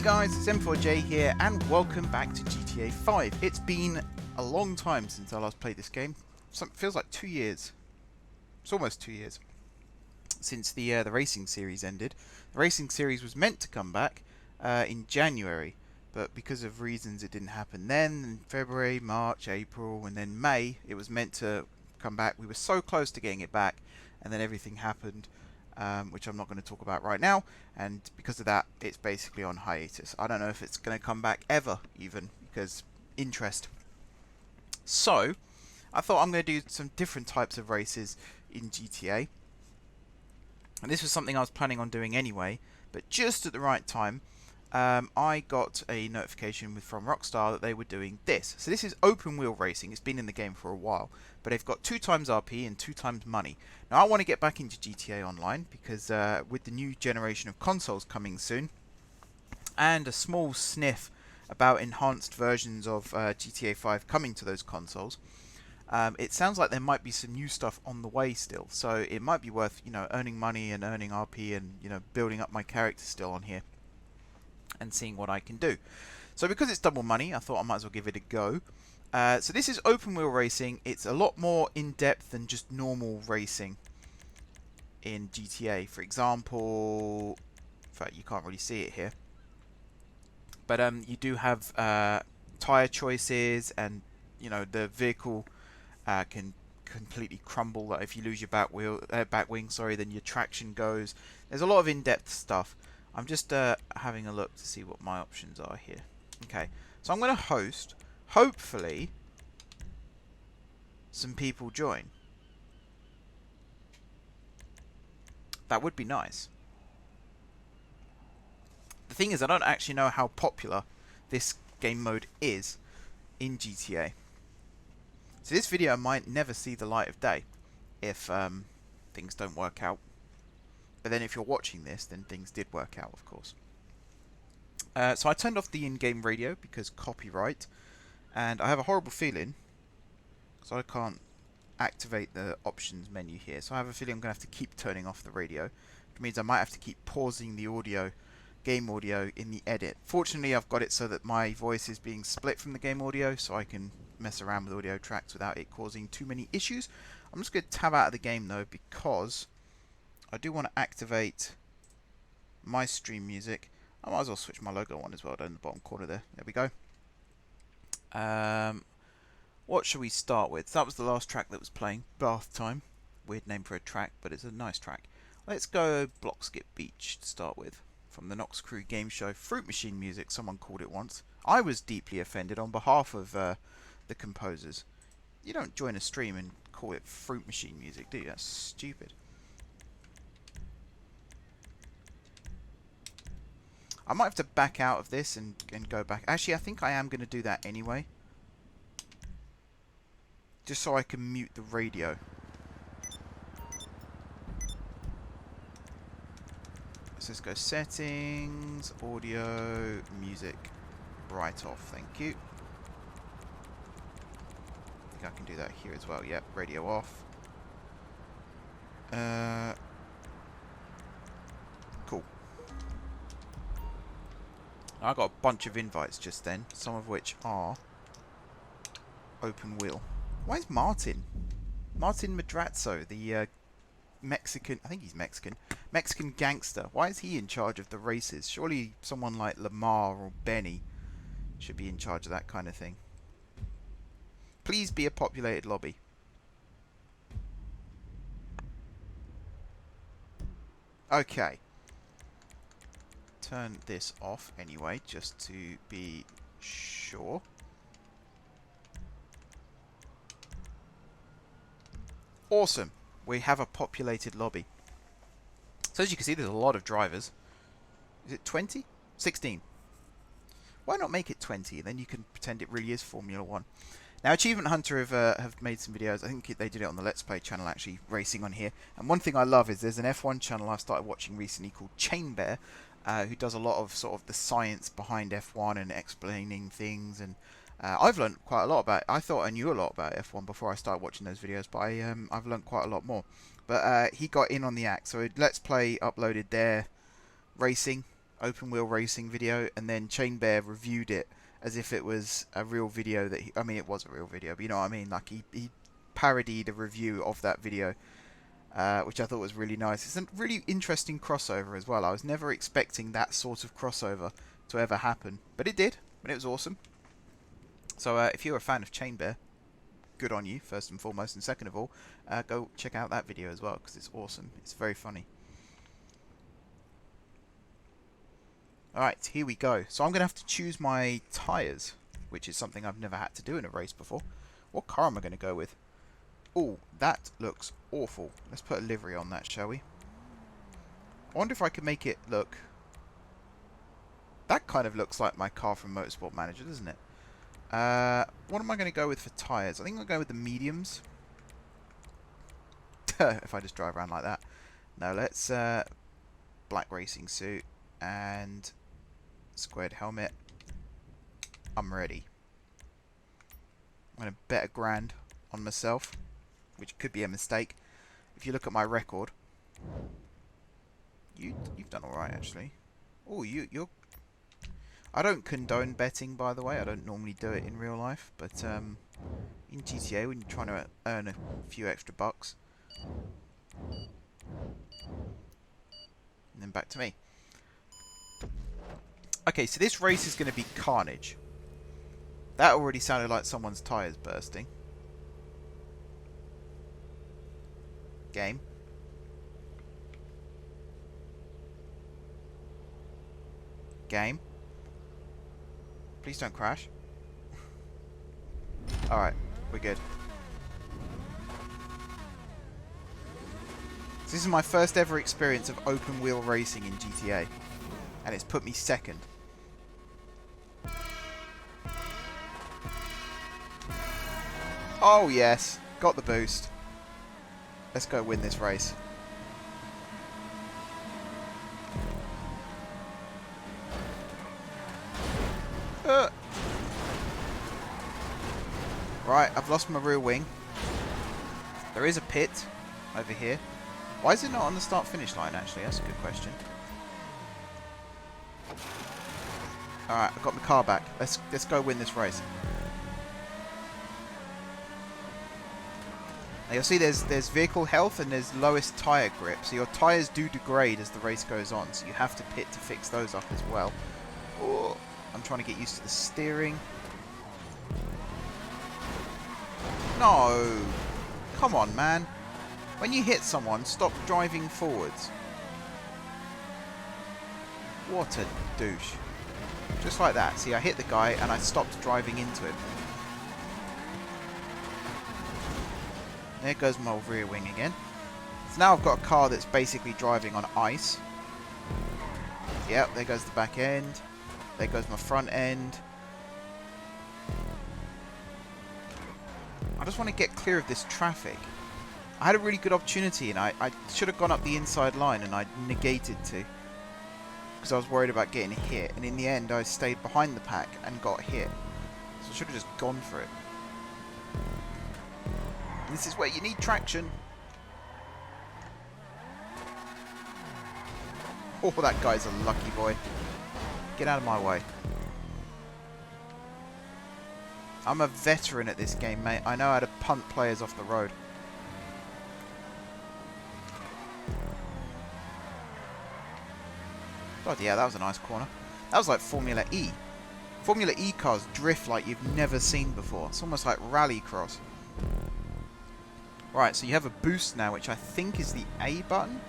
guys, it's M4J here and welcome back to GTA 5. It's been a long time since I last played this game. Feels like 2 years. It's almost 2 years since the racing series ended. The racing series was meant to come back in January, but because of reasons it didn't happen then. In February, March, April and then May it was meant to come back. We were so close to getting it back and then everything happened. Which I'm not going to talk about right now, and because of that it's basically on hiatus. I don't know if it's going to come back ever even, because interest. So I thought I'm going to do some different types of races in GTA, and this was something I was planning on doing anyway, but just at the right time I got a notification from Rockstar that they were doing this. So this is open wheel racing. It's been in the game for a while, but they've got 2 times RP and 2 times money. Now I want to get back into GTA Online because with the new generation of consoles coming soon, and a small sniff about enhanced versions of GTA 5 coming to those consoles, it sounds like there might be some new stuff on the way still. So it might be worth, earning money and earning RP and, building up my character still on here and seeing what I can do. So because it's double money, I thought I might as well give it a go. So this is open wheel racing. It's a lot more in depth than just normal racing in GTA. For example, in fact you can't really see it here, but you do have tire choices, and the vehicle can completely crumble. Like if you lose your back wing, then your traction goes. There's a lot of in-depth stuff. I'm just having a look to see what my options are here. Okay, so I'm going to host. Hopefully, some people join. That would be nice. The thing is, I don't actually know how popular this game mode is in GTA. So this video might never see the light of day if things don't work out. But then if you're watching this, then things did work out, of course. So I turned off the in-game radio because copyright. And I have a horrible feeling, so I can't activate the options menu here. So I have a feeling I'm going to have to keep turning off the radio. Which means I might have to keep pausing the audio, game audio, in the edit. Fortunately, I've got it so that my voice is being split from the game audio, so I can mess around with audio tracks without it causing too many issues. I'm just going to tab out of the game though, because I do want to activate my stream music. I might as well switch my logo on as well down in the bottom corner there. There we go. What should we start with? That was the last track that was playing. Bath Time. Weird name for a track, but it's a nice track. Let's go Block Skip Beach to start with. From the Nox Crew game show. Fruit Machine Music, someone called it once. I was deeply offended on behalf of the composers. You don't join a stream and call it Fruit Machine Music, do you? That's stupid. I might have to back out of this and go back. Actually, I think I am going to do that anyway. Just so I can mute the radio. So let's go settings, audio, music, right off. Thank you. I think I can do that here as well. Yep, radio off. Cool. I got a bunch of invites just then, some of which are open wheel. Why is Martin Madrazzo, the Mexican, I think he's Mexican gangster, why is he in charge of the races? Surely someone like Lamar or Benny should be in charge of that kind of thing. Please be a populated lobby. Okay. Turn this off anyway, just to be sure. Awesome. We have a populated lobby. So as you can see, there's a lot of drivers. Is it 20? 16. Why not make it 20? Then you can pretend it really is Formula 1. Now, Achievement Hunter have made some videos. I think they did it on the Let's Play channel, actually, racing on here. And one thing I love is there's an F1 channel I started watching recently called Chain Bear, who does a lot of sort of the science behind F1 and explaining things. And I've learned quite a lot about it. I thought I knew a lot about F1 before I started watching those videos, but I've learned quite a lot more. But he got in on the act. So Let's Play uploaded their racing open wheel racing video, and then Chain Bear reviewed it as if it was a real video that I mean, it was a real video, but you know what I mean, like he parodied a review of that video, which I thought was really nice. It's a really interesting crossover as well. I was never expecting that sort of crossover to ever happen, but it did, and it was awesome. So if you're a fan of Chain Bear, good on you, first and foremost, and second of all, go check out that video as well, because it's awesome. It's very funny. Alright, here we go. So I'm going to have to choose my tyres, which is something I've never had to do in a race before. What car am I going to go with? Oh, that looks awful. Let's put a livery on that, shall we? I wonder if I can make it look... That kind of looks like my car from Motorsport Manager, doesn't it? What am I going to go with for tyres? I think I'll go with the mediums. If I just drive around like that. No, let's... black racing suit and... squared helmet. I'm ready. I'm going to bet $1,000 on myself, which could be a mistake. If you look at my record, you've done all right actually. Oh, you're. I don't condone betting, by the way. I don't normally do it in real life, but in GTA when you're trying to earn a few extra bucks. And then back to me. Okay, so this race is going to be carnage. That already sounded like someone's tyres bursting. Game. Game. Please don't crash. Alright, we're good. So this is my first ever experience of open wheel racing in GTA. And it's put me second. Oh yes, got the boost. Let's go win this race. Right, I've lost my rear wing. There is a pit over here. Why is it not on the start-finish line, actually? That's a good question. Alright, I've got my car back. Let's go win this race. Now you'll see there's vehicle health and there's lowest tyre grip. So your tyres do degrade as the race goes on. So you have to pit to fix those up as well. Oh, I'm trying to get used to the steering. No! Come on, man. When you hit someone, stop driving forwards. What a douche. Just like that. See, I hit the guy and I stopped driving into him. There goes my rear wing again. So now I've got a car that's basically driving on ice. Yep, there goes the back end. There goes my front end. I just want to get clear of this traffic. I had a really good opportunity and I should have gone up the inside line and I negated to. Because I was worried about getting hit. And in the end I stayed behind the pack and got hit. So I should have just gone for it. This is where you need traction. Oh, that guy's a lucky boy. Get out of my way. I'm a veteran at this game, mate. I know how to punt players off the road. God, yeah, that was a nice corner. That was like Formula E. Formula E cars drift like you've never seen before. It's almost like rallycross. Right, so you have a boost now, which I think is the A button.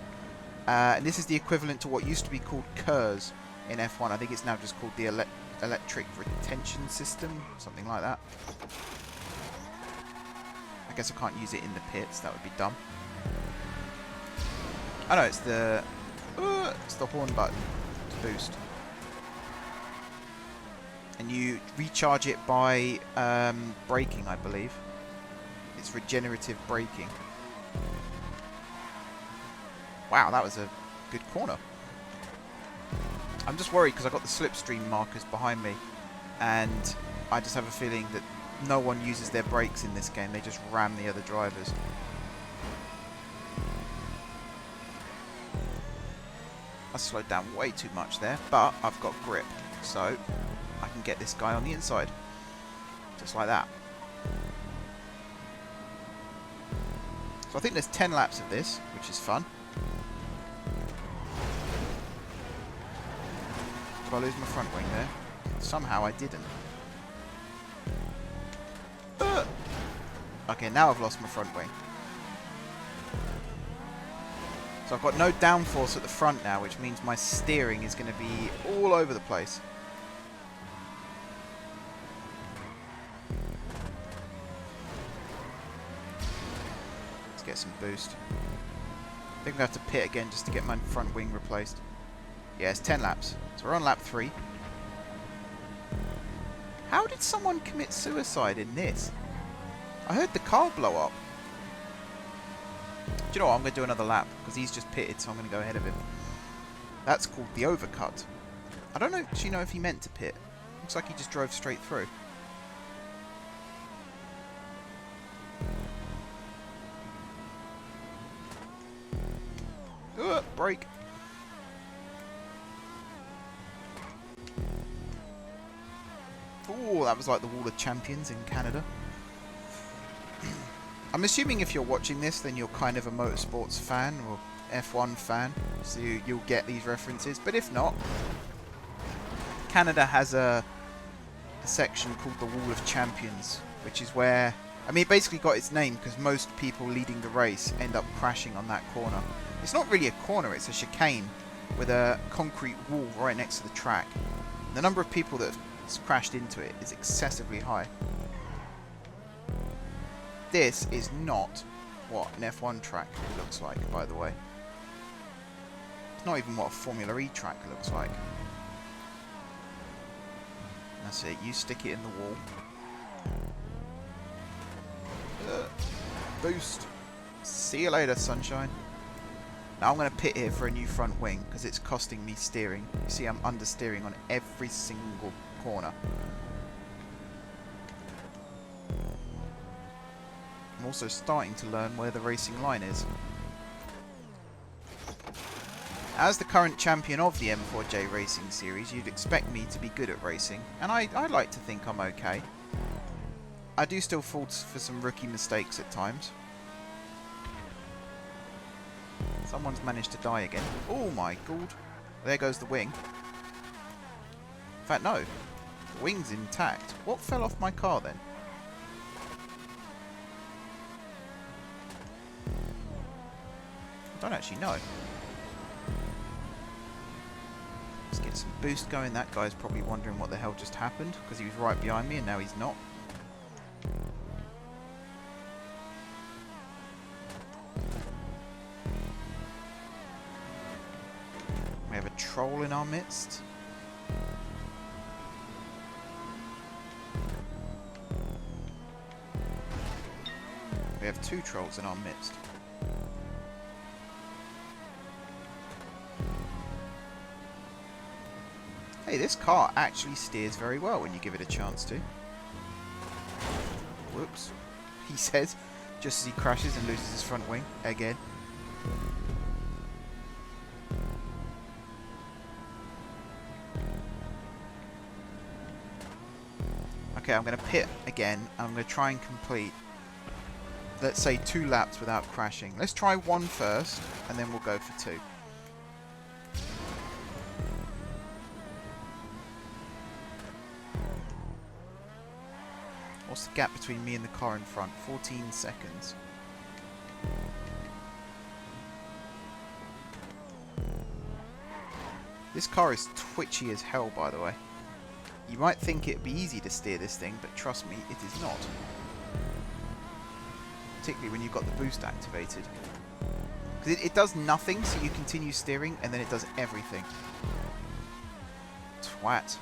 And this is the equivalent to what used to be called KERS in F1. I think it's now just called the electric retention system, something like that. I guess I can't use it in the pits, that would be dumb. Oh no, it's the horn button to boost. And you recharge it by braking, I believe. It's regenerative braking. Wow, that was a good corner. I'm just worried because I've got the slipstream markers behind me and I just have a feeling that no one uses their brakes in this game. They just ram the other drivers. I slowed down way too much there, but I've got grip, so I can get this guy on the inside. Just like that. So I think there's 10 laps of this, which is fun. Did I lose my front wing there? Somehow I didn't. Okay, now I've lost my front wing. So I've got no downforce at the front now, which means my steering is going to be all over the place. Let's get some boost. I think I have to pit again just to get my front wing replaced. Yeah, it's 10 laps. So we're on lap 3. How did someone commit suicide in this? I heard the car blow up. Do you know what? I'm going to do another lap because he's just pitted, so I'm going to go ahead of him. That's called the overcut. I don't actually know if he meant to pit. Looks like he just drove straight through. Brake. Oh, that was like the Wall of Champions in Canada. I'm assuming if you're watching this, then you're kind of a motorsports fan or F1 fan, so you'll get these references. But if not, Canada has a section called the Wall of Champions, which is where, I mean, it basically got its name because most people leading the race end up crashing on that corner. It's not really a corner, it's a chicane with a concrete wall right next to the track. The number of people that have crashed into it is excessively high. This is not what an F1 track looks like, by the way. It's not even what a Formula E track looks like. That's it, you stick it in the wall. Boost. See you later, sunshine. Now I'm going to pit here for a new front wing because it's costing me steering. You see, I'm understeering on every single corner. I'm also starting to learn where the racing line is. As the current champion of the M4J Racing Series, you'd expect me to be good at racing, and I like to think I'm okay. I do still fall for some rookie mistakes at times. Someone's managed to die again. Oh my god. There goes the wing. In fact, no. The wing's intact. What fell off my car then? I don't actually know. Let's get some boost going. That guy's probably wondering what the hell just happened because he was right behind me and now he's not. We have a troll in our midst. We have 2 trolls in our midst. Hey, this car actually steers very well when you give it a chance to. Whoops. He says, just as he crashes and loses his front wing again. Okay, I'm going to pit again. I'm going to try and complete, let's say, 2 laps without crashing. Let's try 1 first, and then we'll go for 2. What's the gap between me and the car in front? 14 seconds. This car is twitchy as hell, by the way. You might think it'd be easy to steer this thing, but trust me, it is not. Particularly when you've got the boost activated. Because it does nothing, so you continue steering, and then it does everything. Twat.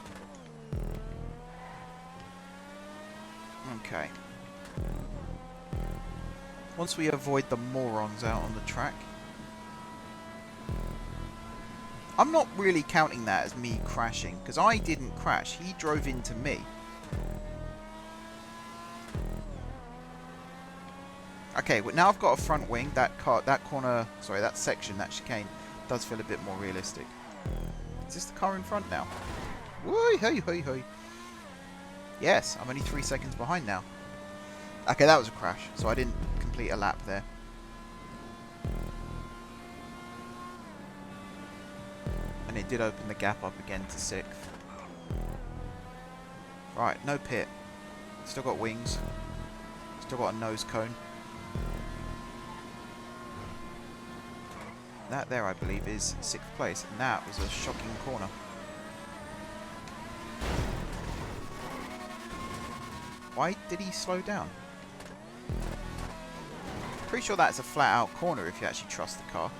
Okay. Once we avoid the morons out on the track. I'm not really counting that as me crashing, because I didn't crash. He drove into me. Okay, well now I've got a front wing. That corner, sorry, that section, that chicane, does feel a bit more realistic. Is this the car in front now? Woo, hey, hey, hey. Yes, I'm only 3 seconds behind now. Okay, that was a crash, so I didn't complete a lap there. And it did open the gap up again to 6th. Right, no pit. Still got wings. Still got a nose cone. That there, I believe, is 6th place, and that was a shocking corner. Why did he slow down? Pretty sure that's a flat-out corner if you actually trust the car.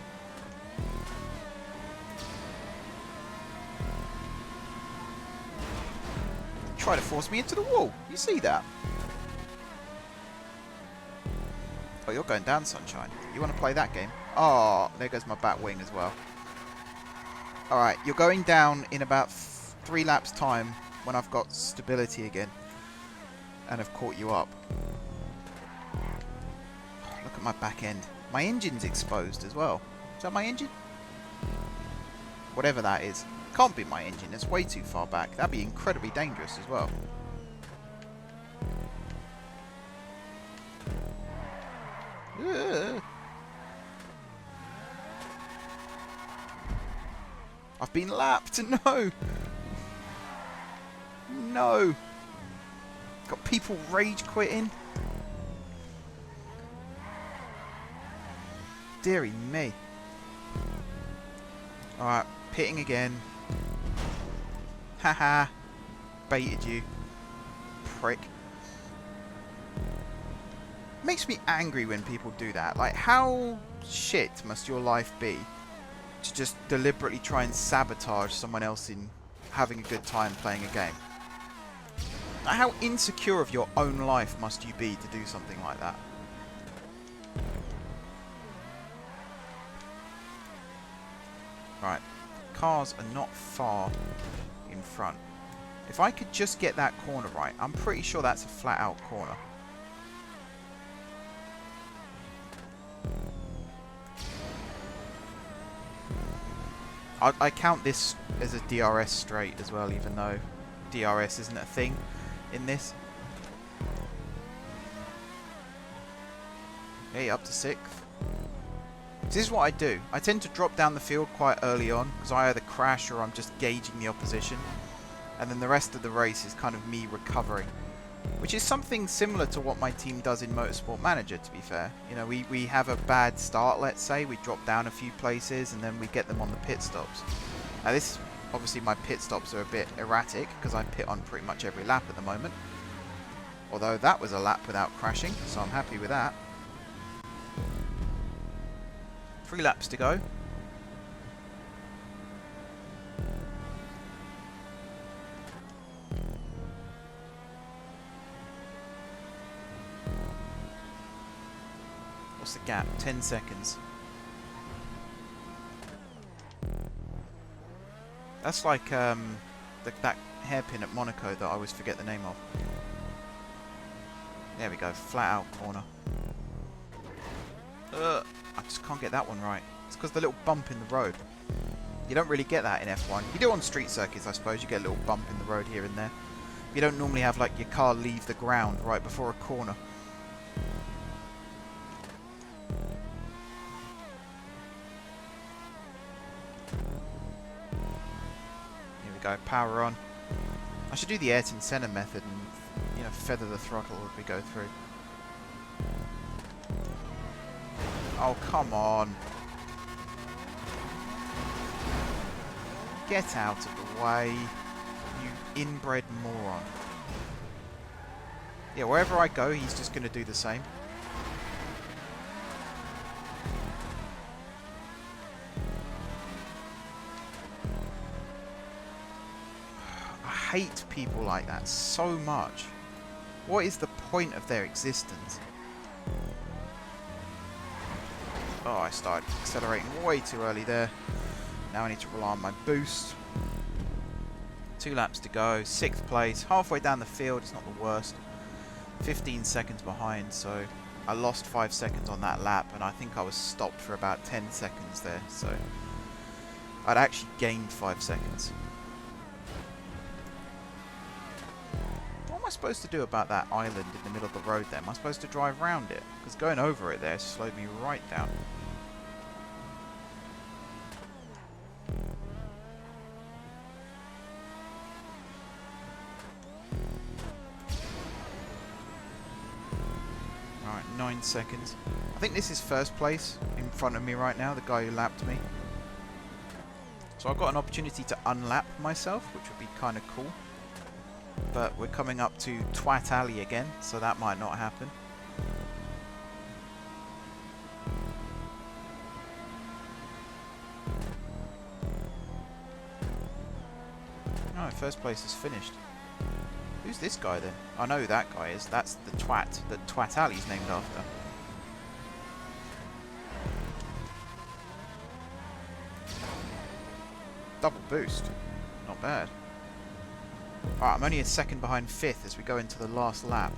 Try to force me into the wall. You see that? Oh, you're going down, sunshine. You want to play that game? Oh, there goes my back wing as well. Alright, you're going down in about 3 laps time when I've got stability again. And have caught you up. Look at my back end. My engine's exposed as well. Is that my engine? Whatever that is. Can't be my engine. It's way too far back. That'd be incredibly dangerous as well. Ugh. I've been lapped. No. No. Got people rage quitting. Deary me. Alright, pitting again. Haha. Baited you. Prick. Makes me angry when people do that. Like, how shit must your life be to just deliberately try and sabotage someone else in having a good time playing a game? Like, how insecure of your own life must you be to do something like that? Right, cars are not far in front. If I could just get that corner right, I'm pretty sure that's a flat out corner. I count this as a DRS straight as well, even though DRS isn't a thing in this. Okay, up to 6th. This is what I do. I tend to drop down the field quite early on, because I either crash or I'm just gauging the opposition. And then the rest of the race is kind of me recovering. Which is something similar to what my team does in Motorsport Manager, to be fair. You know, we have a bad start, let's say. We drop down a few places, and then we get them on the pit stops. Now this, obviously my pit stops are a bit erratic, because I pit on pretty much every lap at the moment. Although that was a lap without crashing, so I'm happy with that. 3 laps to go. What's the gap? 10 seconds. That's like that hairpin at Monaco that I always forget the name of. There we go, flat out corner. I just can't get that one right. It's because the little bump in the road. You don't really get that in F1. You do on street circuits, I suppose. You get a little bump in the road here and there. You don't normally have like your car leave the ground right before a corner. Here we go, power on. I should do the Ayrton Senna method and, you know, feather the throttle as we go through. Oh, come on. Get out of the way, you inbred moron. Yeah, wherever I go, he's just going to do the same. I hate people like that so much. What is the point of their existence? Oh, I started accelerating way too early there. Now I need to rely on my boost. 2 laps to go, 6th place, halfway down the field, it's not the worst. 15 seconds behind, so I lost 5 seconds on that lap, and I think I was stopped for about 10 seconds there, so I'd actually gained 5 seconds. What am I supposed to do about that island in the middle of the road there? Am I supposed to drive around it? Because going over it there slowed me right down. Alright, 9 seconds. I think this is first place in front of me right now, the guy who lapped me. So I've got an opportunity to unlap myself, which would be kind of cool. But we're coming up to Twat Alley again, so that might not happen. No, first place is finished. Who's this guy then? I know who that guy is. That's the twat that Twat Alley's named after. Double boost. Not bad. Alright, I'm only a second behind 5th as we go into the last lap.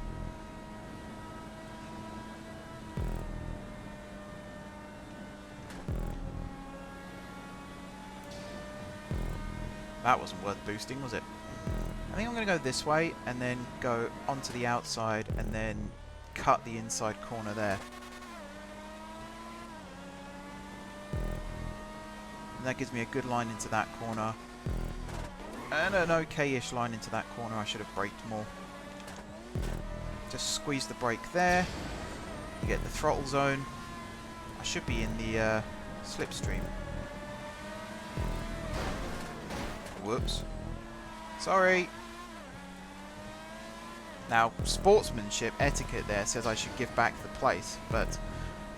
That wasn't worth boosting, was it? I think I'm going to go this way and then go onto the outside and then cut the inside corner there. And that gives me a good line into that corner. And an okay-ish line into that corner. I should have braked more. Just squeeze the brake there. You get the throttle zone. I should be in the slipstream. Whoops. Sorry. Now, sportsmanship etiquette there says I should give back the place, but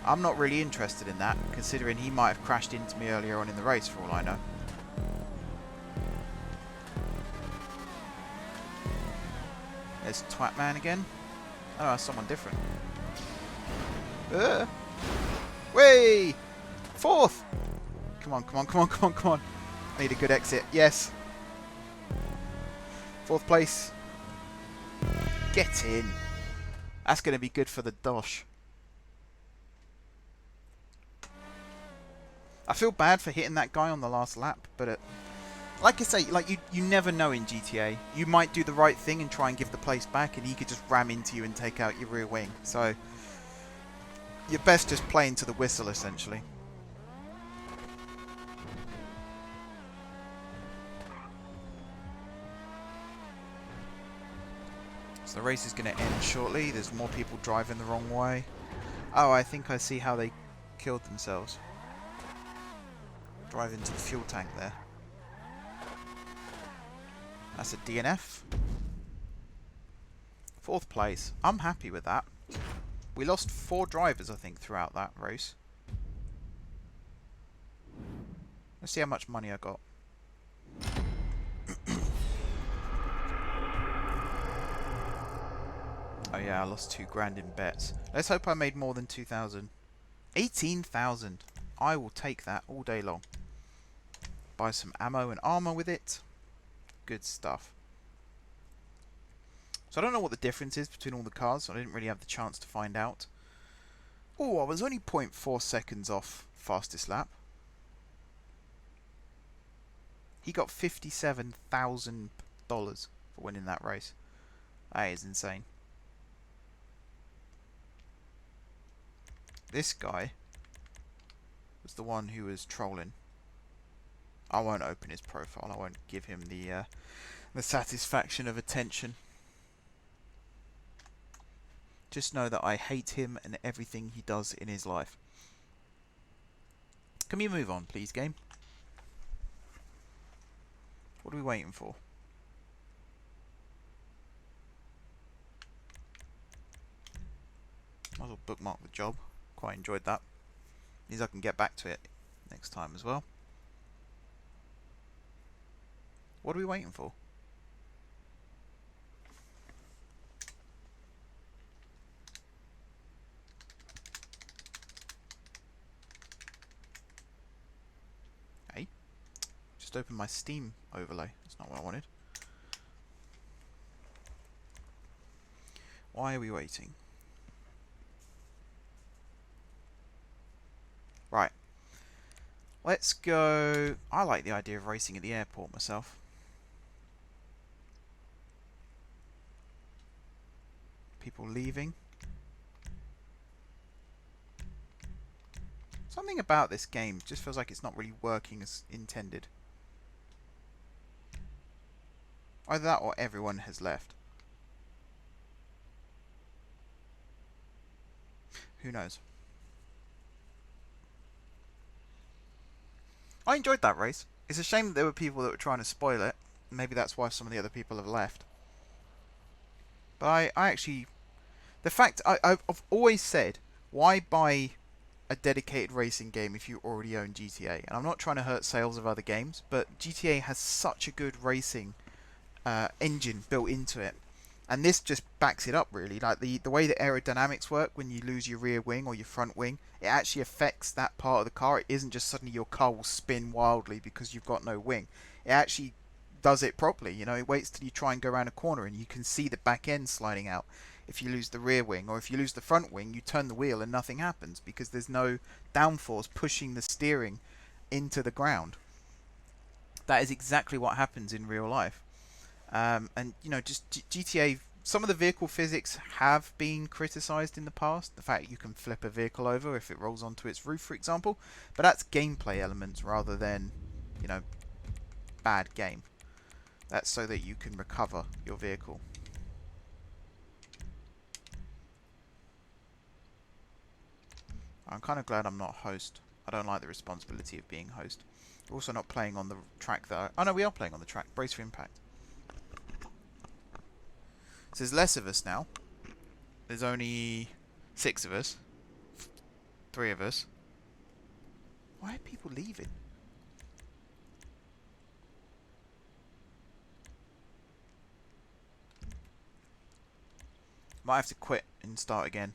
I'm not really interested in that, considering he might have crashed into me earlier on in the race for all I know. There's Twatman again. Oh, that's someone different. Whee! 4th! Come on, come on, come on, come on, come on. I need a good exit. Yes. 4th place. Get in. That's going to be good for the dosh. I feel bad for hitting that guy on the last lap, but like I say, like you never know in GTA. You might do the right thing and try and give the place back, and he could just ram into you and take out your rear wing. So you're best just playing to the whistle, essentially. So the race is going to end shortly. There's more people driving the wrong way. Oh, I think I see how they killed themselves. Drive into the fuel tank there. That's a DNF. 4th place. I'm happy with that. We lost 4 drivers, I think, throughout that race. Let's see how much money I got. Oh yeah, I lost 2 grand in bets. Let's hope I made more than 2,000. 18,000. I will take that all day long. Buy some ammo and armor with it. Good stuff. So I don't know what the difference is between all the cars. So I didn't really have the chance to find out. Oh, I was only 0.4 seconds off fastest lap. He got $57,000 for winning that race. That is insane. This guy was the one who was trolling. I won't open his profile. I won't give him the satisfaction of attention. Just know that I hate him and everything he does in his life. Can we move on, please, game? What are we waiting for? Might as well bookmark the job. Quite enjoyed that. Means I can get back to it next time as well. What are we waiting for? Hey, just opened my Steam overlay. That's not what I wanted. Why are we waiting? Right. Let's go... I like the idea of racing at the airport myself. People leaving. Something about this game just feels like it's not really working as intended. Either that or everyone has left. Who knows? I enjoyed that race. It's a shame that there were people that were trying to spoil it. Maybe that's why some of the other people have left. But I actually... The fact... I've always said, why buy a dedicated racing game if you already own GTA? And I'm not trying to hurt sales of other games, but GTA has such a good racing engine built into it. And this just backs it up, really. Like the way the aerodynamics work when you lose your rear wing or your front wing, it actually affects that part of the car. It isn't just suddenly your car will spin wildly because you've got no wing. It actually does it properly. You know, it waits till you try and go around a corner and you can see the back end sliding out. If you lose the rear wing, or if you lose the front wing, you turn the wheel and nothing happens because there's no downforce pushing the steering into the ground. That is exactly what happens in real life. And, you know, just GTA, some of the vehicle physics have been criticised in the past. The fact you can flip a vehicle over if it rolls onto its roof, for example. But that's gameplay elements rather than, you know, bad game. That's so that you can recover your vehicle. I'm kind of glad I'm not host. I don't like the responsibility of being host. We're also not playing on the track that... Oh no, we are playing on the track. Brace for impact. So there's less of us now. There's only 6 of us. 3 of us. Why are people leaving? Might have to quit and start again.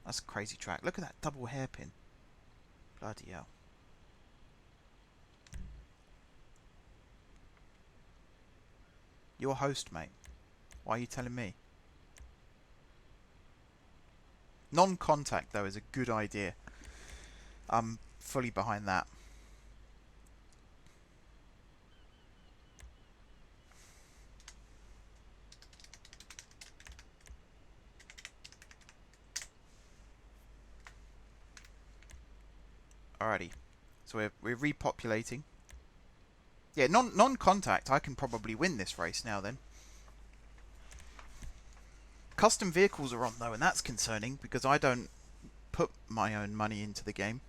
That's a crazy track. Look at that double hairpin. Bloody hell. You're host, mate. Why are you telling me? Non-contact, though, is a good idea. I'm fully behind that. Alrighty. So we're repopulating. Yeah, non-contact, I can probably win this race now then. Custom vehicles are on though, and that's concerning because I don't put my own money into the game.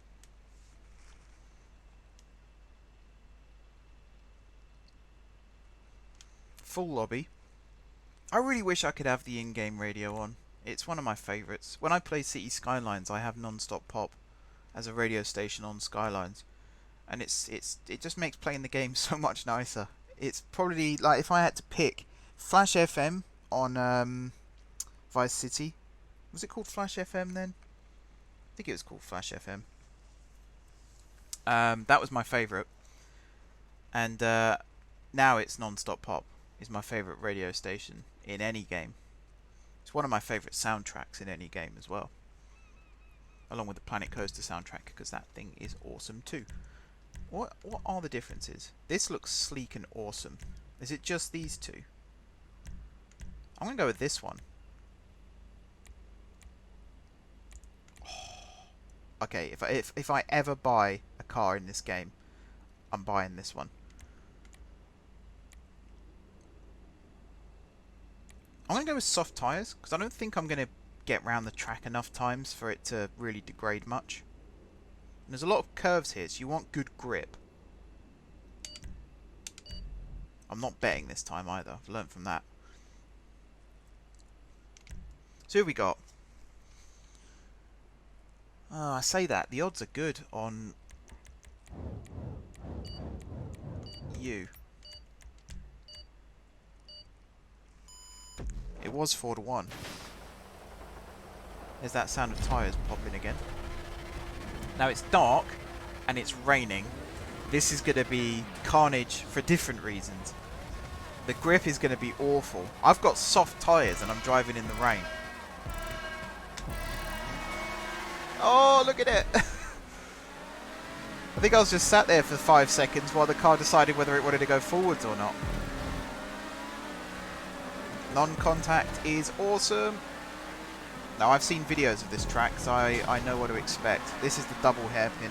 Full lobby. I really wish I could have the in-game radio on. It's one of my favourites. When I play City Skylines, I have non-stop pop as a radio station on Skylines. And it just makes playing the game so much nicer. It's probably like if I had to pick Flash FM on Vice City. Was it called Flash FM then? I think it was called Flash FM. That was my favourite. And now it's Non-Stop Pop. Is my favourite radio station in any game. It's one of my favourite soundtracks in any game as well. Along with the Planet Coaster soundtrack, because that thing is awesome too. What are the differences? This looks sleek and awesome. Is it just these two? I'm going to go with this one. Oh. Okay, if I ever buy a car in this game, I'm buying this one. I'm going to go with soft tyres, because I don't think I'm going to get round the track enough times for it to really degrade much. And there's a lot of curves here, so you want good grip. I'm not betting this time either. I've learned from that. So who have we got? Oh, I say that. The odds are good on you. It was 4-1. There's that sound of tyres popping again. Now it's dark and it's raining. This is going to be carnage for different reasons. The grip is going to be awful. I've got soft tyres and I'm driving in the rain. Oh, look at it. I think I was just sat there for 5 seconds while the car decided whether it wanted to go forwards or not. Non-contact is awesome. Now, I've seen videos of this track, so I know what to expect. This is the double hairpin.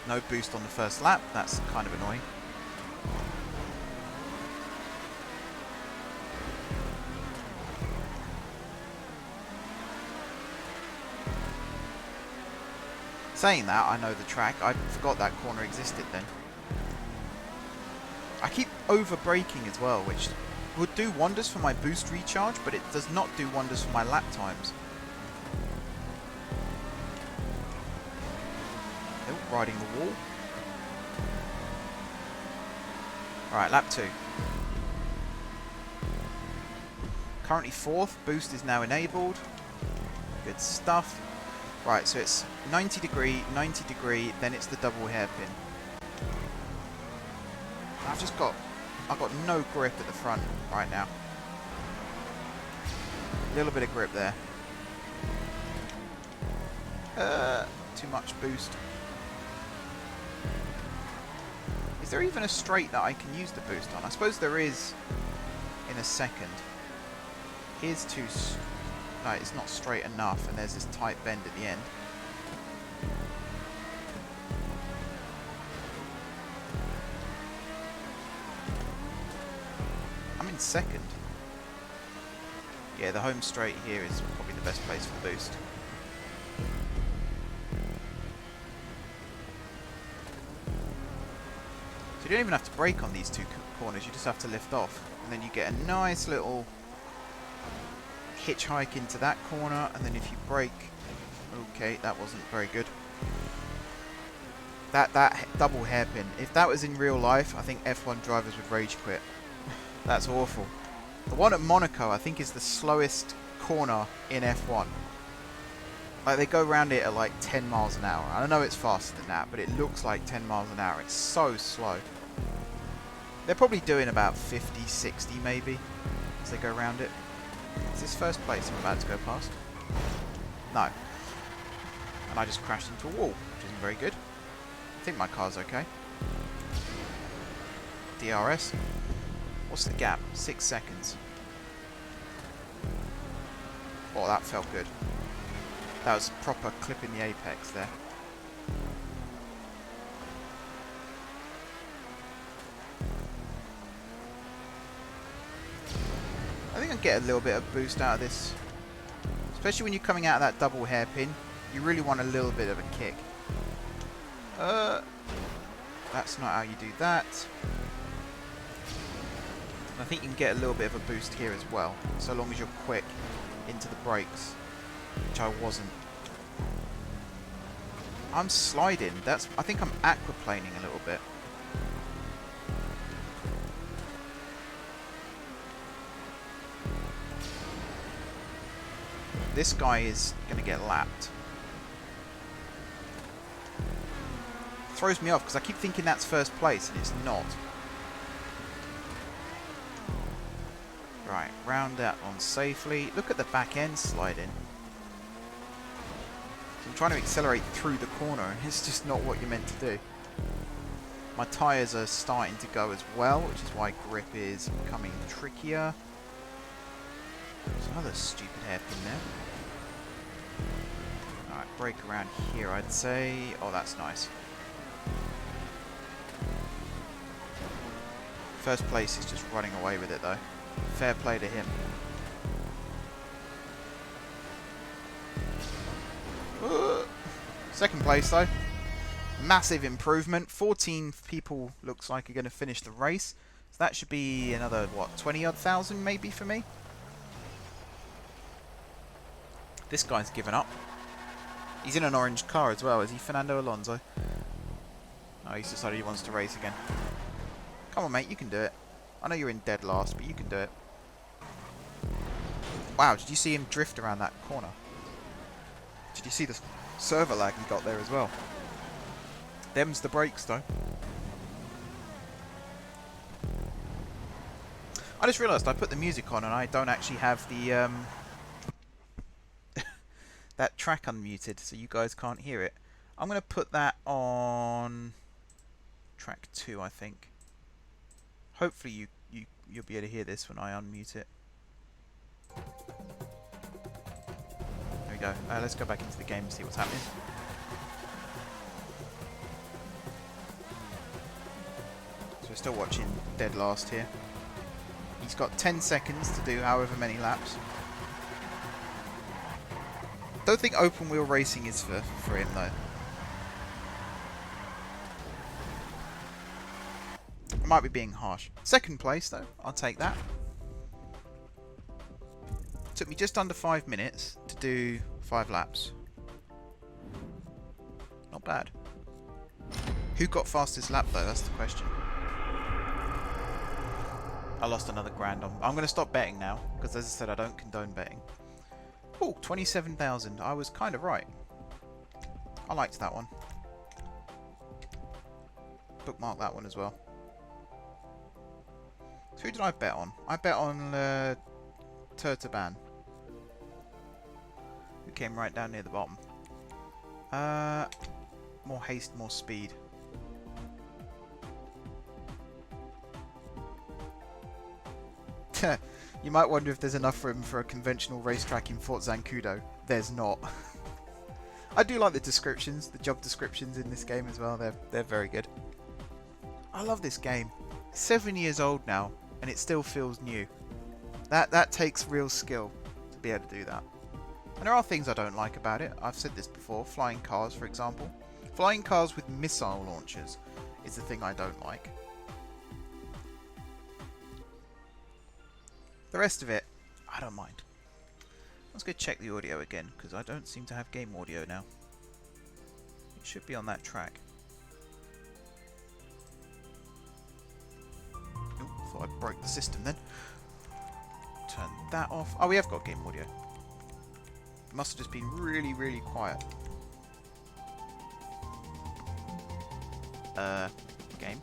No boost on the first lap. That's kind of annoying. Saying that, I know the track. I forgot that corner existed then. I keep over-braking as well, which would do wonders for my boost recharge, but it does not do wonders for my lap times. Oh, riding the wall. Right, lap 2. Currently 4th. Boost is now enabled. Good stuff. Right, so it's 90 degree, 90 degree, then it's the double hairpin. I've got no grip at the front right now. A little bit of grip there. Too much boost. Is there even a straight that I can use the boost on? I suppose there is in a second. Here's too... No, it's not straight enough, and there's this tight bend at the end. I'm in second. Yeah, the home straight here is probably the best place for the boost. So you don't even have to brake on these two corners, you just have to lift off. And then you get a nice little hitchhike into that corner, and then if you brake... Okay, that wasn't very good. That double hairpin, if that was in real life, I think F1 drivers would rage quit. That's awful. The one at Monaco, I think, is the slowest corner in F1. Like, they go around it at like 10 miles an hour. I don't know it's faster than that, but it looks like 10 miles an hour. It's so slow. They're probably doing about 50, 60 maybe, as they go around it. Is this first place I'm about to go past? No. And I just crashed into a wall, which isn't very good. I think my car's okay. DRS. What's the gap? 6 seconds. Oh, that felt good. That was proper clipping the apex there. I think I'll get a little bit of boost out of this. Especially when you're coming out of that double hairpin. You really want a little bit of a kick. That's not how you do that. I think you can get a little bit of a boost here as well, so long as you're quick into the brakes, which I wasn't. I'm sliding. I think I'm aquaplaning a little bit. This guy is going to get lapped. Throws me off because I keep thinking that's first place and it's not. Right, round that on safely. Look at the back end sliding. So I'm trying to accelerate through the corner and it's just not what you're meant to do. My tyres are starting to go as well, which is why grip is becoming trickier. There's another stupid hairpin there. Alright, brake around here I'd say. Oh, that's nice. First place is just running away with it though. Fair play to him. Second place though. Massive improvement. 14 people looks like are going to finish the race. So that should be another, what, 20-odd thousand maybe for me? This guy's given up. He's in an orange car as well. Is he Fernando Alonso? Oh, he's decided he wants to race again. Come on, mate, you can do it. I know you're in dead last, but you can do it. Wow, did you see him drift around that corner? Did you see the server lag he got there as well? Them's the brakes, though. I just realised I put the music on and I don't actually have the that track unmuted, so you guys can't hear it. I'm going to put that on track 2, I think. Hopefully you'll be able to hear this when I unmute it. There we go. Let's go back into the game and see what's happening. So we're still watching Dead Last here. He's got 10 seconds to do however many laps. Don't think open wheel racing is for him though. I might be being harsh. Second place though, I'll take that. Took me just under 5 minutes to do 5 laps. Not bad. Who got fastest lap though, that's the question. I lost another grand. I'm going to stop betting now, because as I said, I don't condone betting. Oh, 27,000. I was kind of right. I liked that one. Bookmark that one as well. So who did I bet on? I bet on Turtaban, who came right down near the bottom. More haste, more speed. You might wonder if there's enough room for a conventional racetrack in Fort Zancudo. There's not. I do like the descriptions, the job descriptions in this game as well. They're very good. I love this game. 7 years old now, and it still feels new. That takes real skill to be able to do that. And there are things I don't like about it. I've said this before. Flying cars, for example. Flying cars with missile launchers is the thing I don't like. The rest of it, I don't mind. Let's go check the audio again, because I don't seem to have game audio now. It should be on that track. Ooh, thought I broke the system then. Turn that off. Oh, we have got game audio. It must have just been really, really quiet. Game.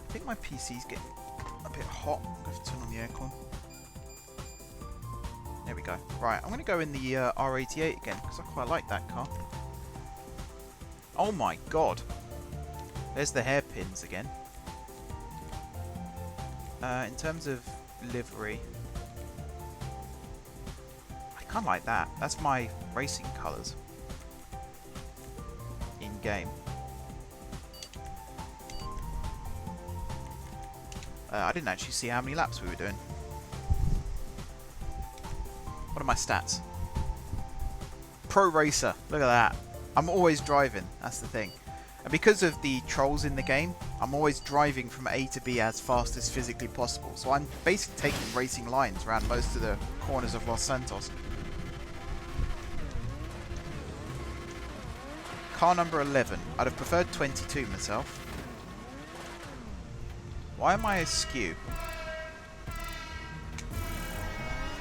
I think my PC's getting a bit hot. I'm going to turn on the aircon. There we go. Right, I'm going to go in the R88 again, because I quite like that car. Oh my god. There's the hairpins again. In terms of livery, I kind of like that. That's my racing colours in game. I didn't actually see how many laps we were doing. What are my stats? Pro Racer. Look at that. I'm always driving. That's the thing. And because of the trolls in the game, I'm always driving from A to B as fast as physically possible. So I'm basically taking racing lines around most of the corners of Los Santos. Car number 11. I'd have preferred 22 myself. Why am I askew?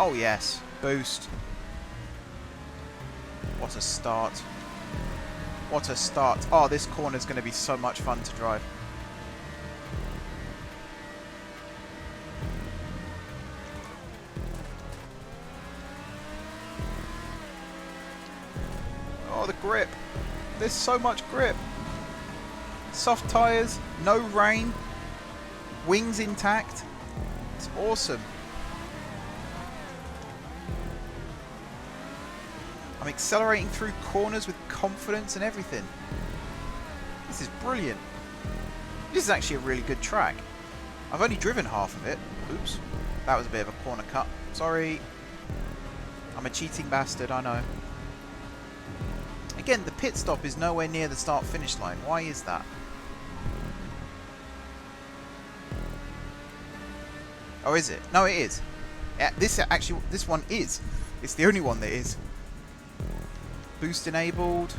Oh yes, boost. What a start. What a start. Oh, this corner's going to be so much fun to drive. Oh, the grip. There's so much grip. Soft tyres, no rain. Wings intact. It's awesome. I'm accelerating through corners with confidence and everything. This is brilliant. This is actually a really good track. I've only driven half of it. Oops. That was a bit of a corner cut. Sorry. I'm a cheating bastard, I know. Again, the pit stop is nowhere near the start-finish line. Why is that? Oh, is it? No, it is. This one is. It's the only one that is. Boost enabled.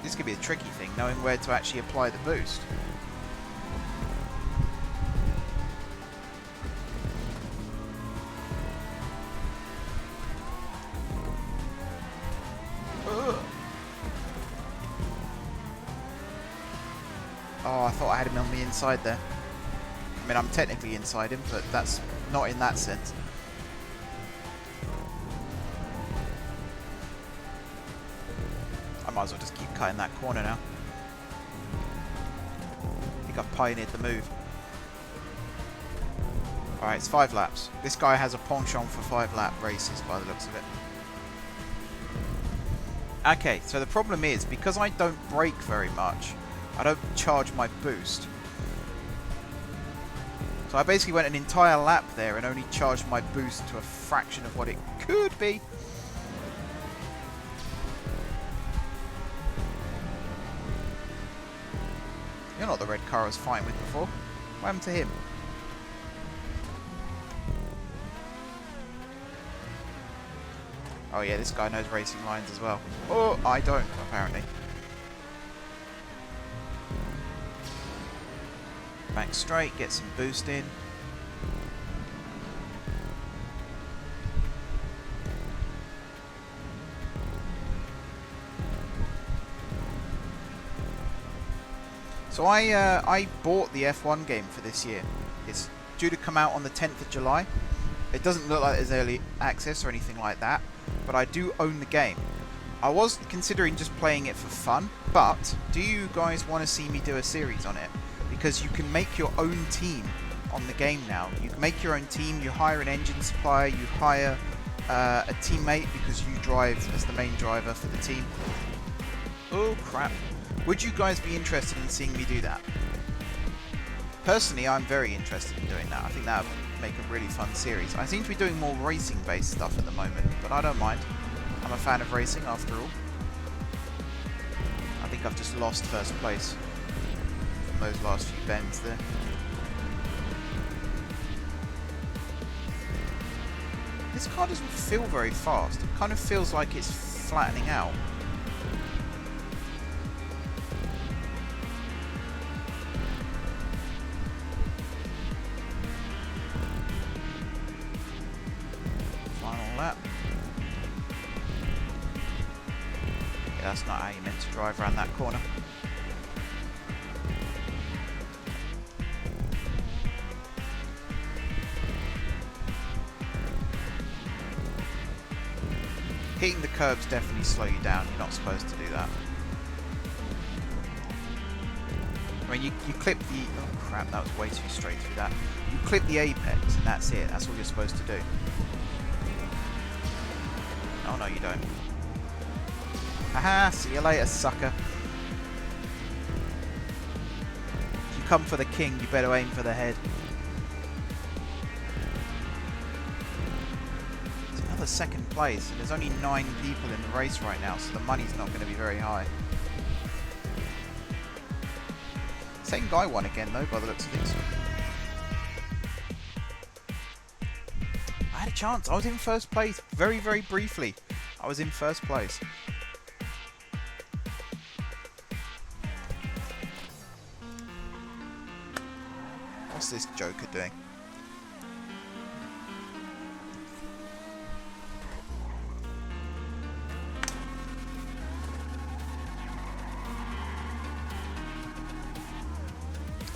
This could be a tricky thing, knowing where to actually apply the boost. Ugh. Oh, I thought I had him on the inside there. I mean, I'm technically inside him, but that's not in that sense. I might as well just keep cutting that corner now. I think I've pioneered the move. Alright, it's 5 laps. This guy has a penchant for 5-lap races by the looks of it. Okay, so the problem is, because I don't brake very much, I don't charge my boost. So I basically went an entire lap there and only charged my boost to a fraction of what it could be. You're not the red car I was fighting with before. What happened to him? Oh yeah, this guy knows racing lines as well. Oh, I don't, apparently. Back straight, get some boost in. So I bought the F1 game for this year. It's due to come out on the 10th of July. It doesn't look like there's early access or anything like that, but I do own the game. I was considering just playing it for fun, but do you guys want to see me do a series on it? Because you can make your own team on the game now. You can make your own team, you hire an engine supplier, you hire a teammate because you drive as the main driver for the team. Oh crap. Would you guys be interested in seeing me do that? Personally, I'm very interested in doing that. I think that would make a really fun series. I seem to be doing more racing based stuff at the moment, but I don't mind. I'm a fan of racing after all. I think I've just lost first place from those last few bends there. This car doesn't feel very fast. It kind of feels like it's flattening out. Lap. Yeah, that's not how you meant to drive around that corner. Hitting the curbs definitely slow you down. You're not supposed to do that. I mean, you clip the... Oh crap, that was way too straight through that. You clip the apex and that's it. That's all you're supposed to do. Oh no, you don't. Haha, see you later, sucker. If you come for the king, you better aim for the head. It's another second place, and there's only 9 people in the race right now, so the money's not going to be very high. Same guy won again, though, by the looks of things. I had a chance. I was in first place very, very briefly. I was in first place. What's this Joker doing?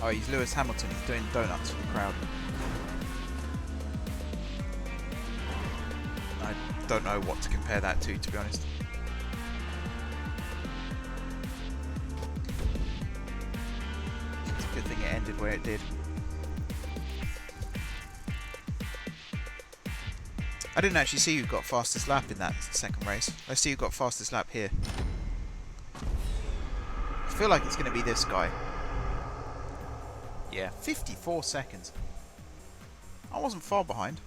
Oh, he's Lewis Hamilton. He's doing donuts for the crowd. I don't know what to compare that to be honest. It's a good thing it ended where it did. I didn't actually see who got fastest lap in that second race. I see who got fastest lap here. I feel like it's going to be this guy. Yeah, 54 seconds. I wasn't far behind.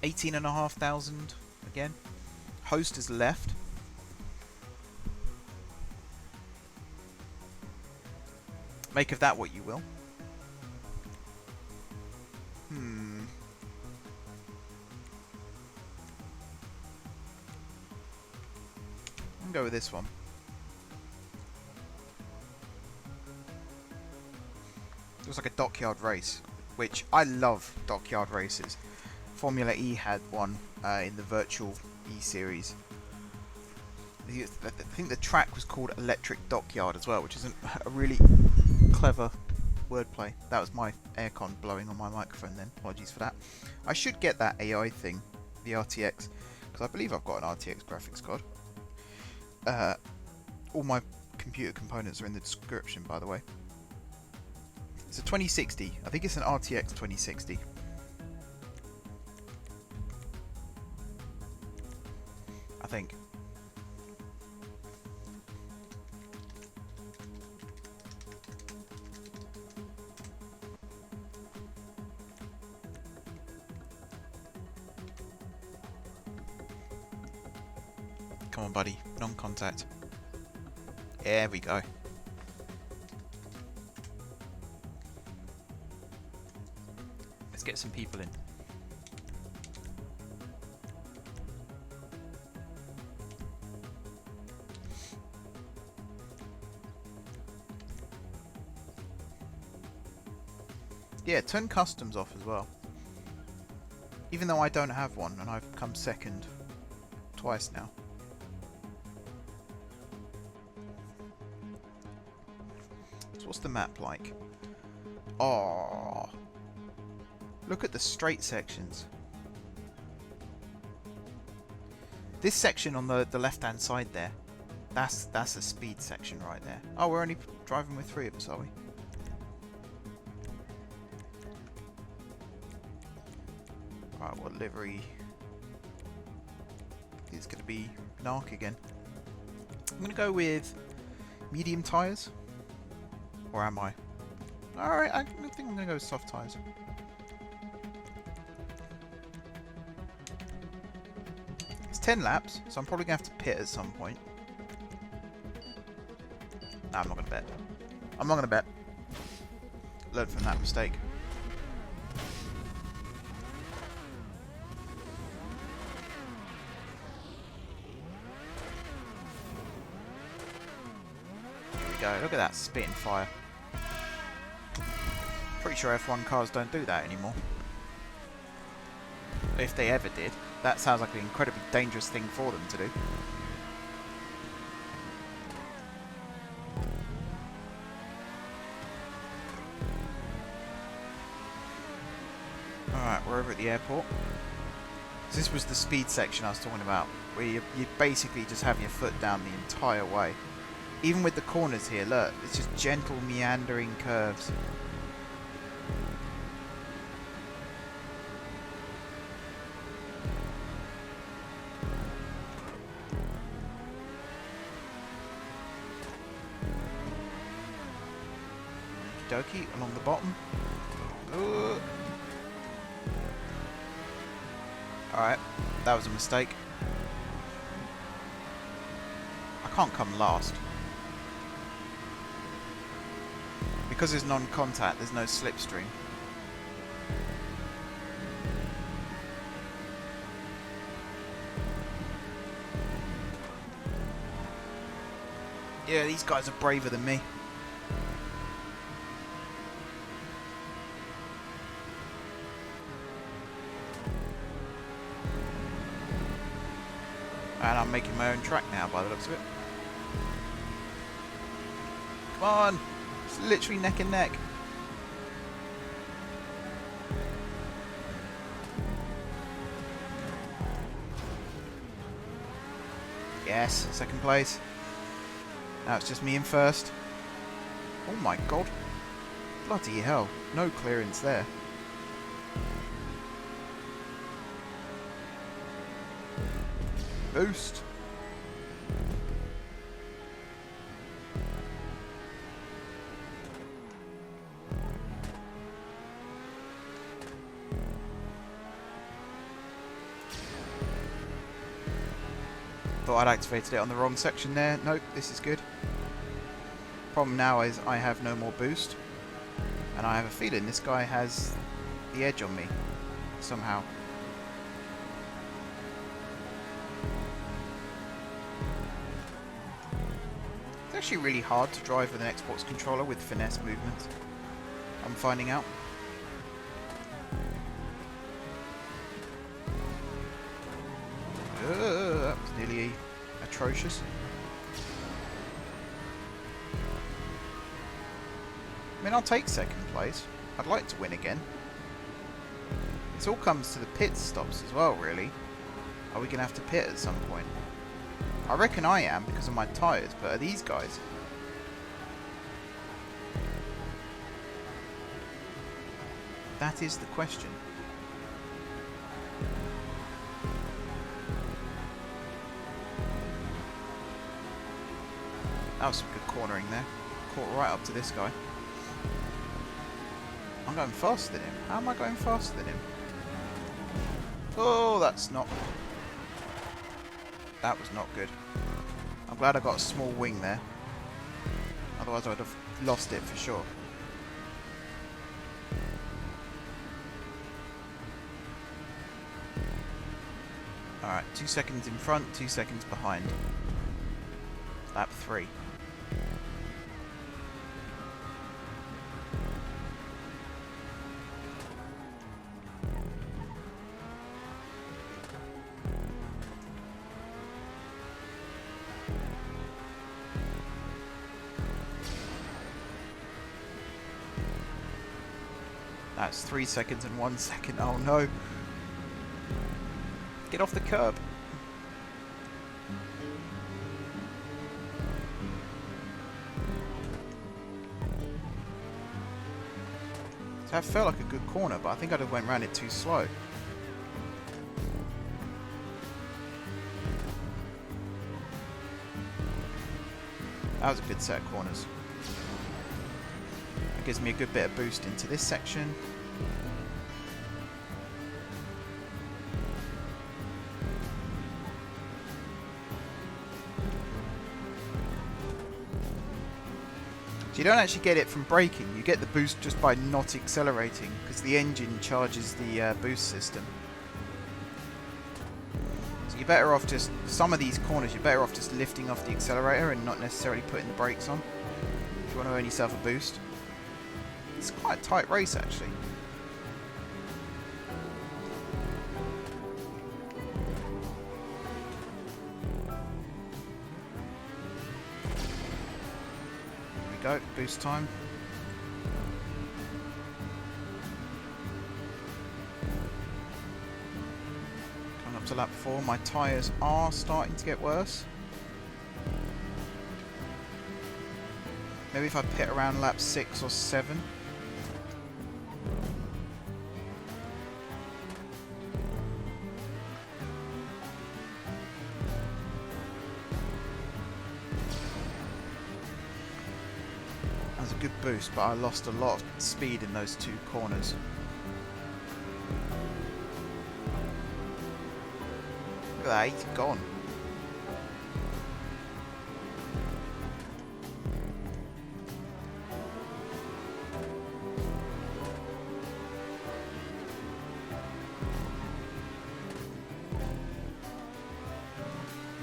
18,500 again. Host has left. Make of that what you will. I'm gonna go with this one. It was like a dockyard race, which I love dockyard races. Formula E had one in the virtual E series. I think the track was called Electric Dockyard as well, which is a really clever wordplay. That was my aircon blowing on my microphone then. Apologies for that. I should get that AI thing, the RTX, because I believe I've got an RTX graphics card. All my computer components are in the description, by the way. It's a 2060. I think it's an RTX 2060. I think. Come on, buddy. Non-contact. There we go. Let's get some people in. Yeah, turn customs off as well. Even though I don't have one, and I've come second twice now. So what's the map like? Oh, look at the straight sections. This section on the left-hand side there, that's a speed section right there. Oh, we're only driving with 3 of us, are we? Right, what livery? It's going to be Narc again. I'm going to go with medium tyres. Or am I? Alright, I think I'm going to go with soft tyres. It's 10 laps, so I'm probably going to have to pit at some point. No, I'm not going to bet. I'm not going to bet. Learn from that mistake. Go. Look at that spitting fire. Pretty sure F1 cars don't do that anymore. If they ever did, that sounds like an incredibly dangerous thing for them to do. Alright, we're over at the airport. This was the speed section I was talking about, where you basically just have your foot down the entire way. Even with the corners here, look, it's just gentle meandering curves. Okie dokie, along the bottom. Alright, that was a mistake. I can't come last. Because there's non-contact, there's no slipstream. Yeah, these guys are braver than me. And I'm making my own track now by the looks of it. Come on! It's literally neck and neck. Yes, second place. Now it's just me in first. Oh my god. Bloody hell. No clearance there. Boost. Thought I'd activated it on the wrong section there. Nope, this is good. Problem now is I have no more boost. And I have a feeling this guy has the edge on me. Somehow. It's actually really hard to drive with an Xbox controller with finesse movements. I'm finding out. That was nearly a atrocious. I mean, I'll take second place. I'd like to win again. It all comes to the pit stops as well, really. Are we going to have to pit at some point? I reckon I am because of my tyres, but are these guys? That is the question. That was some good cornering there. Caught right up to this guy. I'm going faster than him. How am I going faster than him? Oh, that's not... That was not good. I'm glad I got a small wing there. Otherwise I would have lost it for sure. Alright, 2 seconds in front, 2 seconds behind. Lap 3. That's 3 seconds and 1 second. Oh no. Get off the curb. So that felt like a good corner, but I think I just went around it too slow. That was a good set of corners. That gives me a good bit of boost into this section. So you don't actually get it from braking, you get the boost just by not accelerating, because the engine charges the boost system. So you're better off just, some of these corners, you're better off just lifting off the accelerator and not necessarily putting the brakes on, if you want to earn yourself a boost. It's quite a tight race actually. There we go, boost time. Coming up to lap 4, my tyres are starting to get worse. Maybe if I pit around lap 6 or 7. That was a good boost, but I lost a lot of speed in those 2 corners. Look at that, he's gone.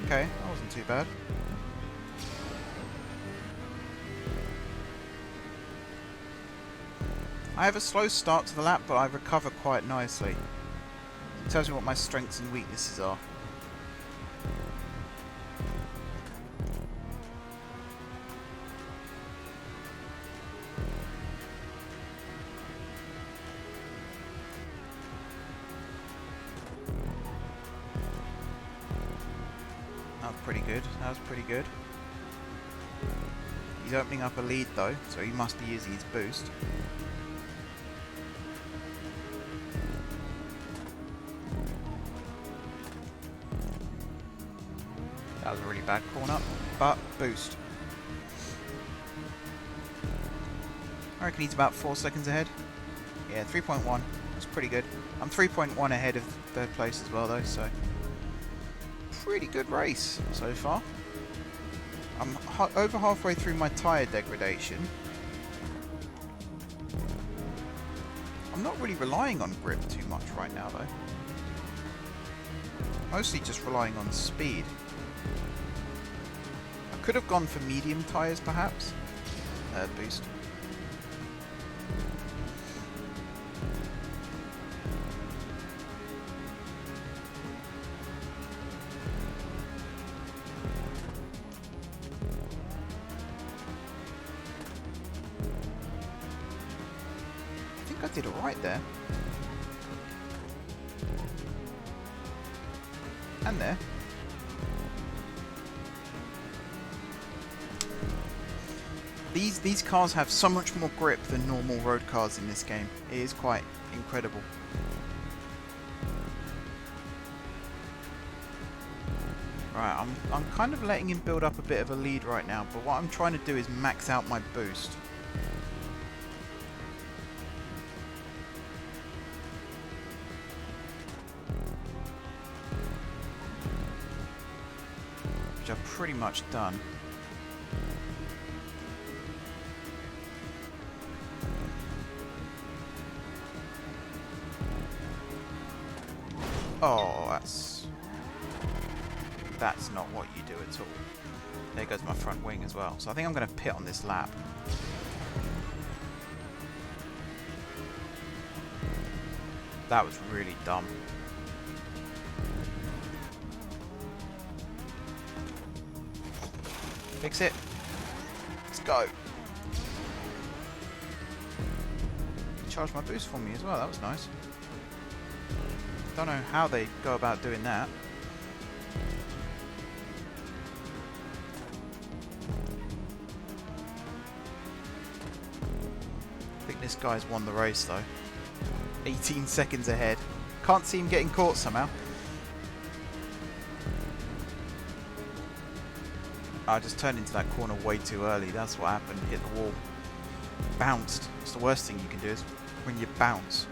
Okay, that wasn't too bad. I have a slow start to the lap, but I recover quite nicely. It tells me what my strengths and weaknesses are. That was pretty good. That was pretty good. He's opening up a lead though, so he must be using his boost. That was a really bad corner, but boost. I reckon he's about 4 seconds ahead. Yeah, 3.1. That's pretty good. I'm 3.1 ahead of third place as well though, so pretty good race so far. I'm over halfway through my tyre degradation. I'm not really relying on grip too much right now though. Mostly just relying on speed. I could have gone for medium tyres perhaps. Boost. did alright there. And there. These cars have so much more grip than normal road cars in this game. It is quite incredible. Right, I'm kind of letting him build up a bit of a lead right now, but what I'm trying to do is max out my boost. Which I've pretty much done. Oh, that's not what you do at all. There goes my front wing as well. So I think I'm going to pit on this lap. That was really dumb. Fix it. Let's go. Charge my boost for me as well. That was nice. Don't know how they go about doing that. I think this guy's won the race though. 18 seconds ahead. Can't see him getting caught somehow. I just turned into that corner way too early. That's what happened. Hit the wall. Bounced. It's the worst thing you can do is when you bounce.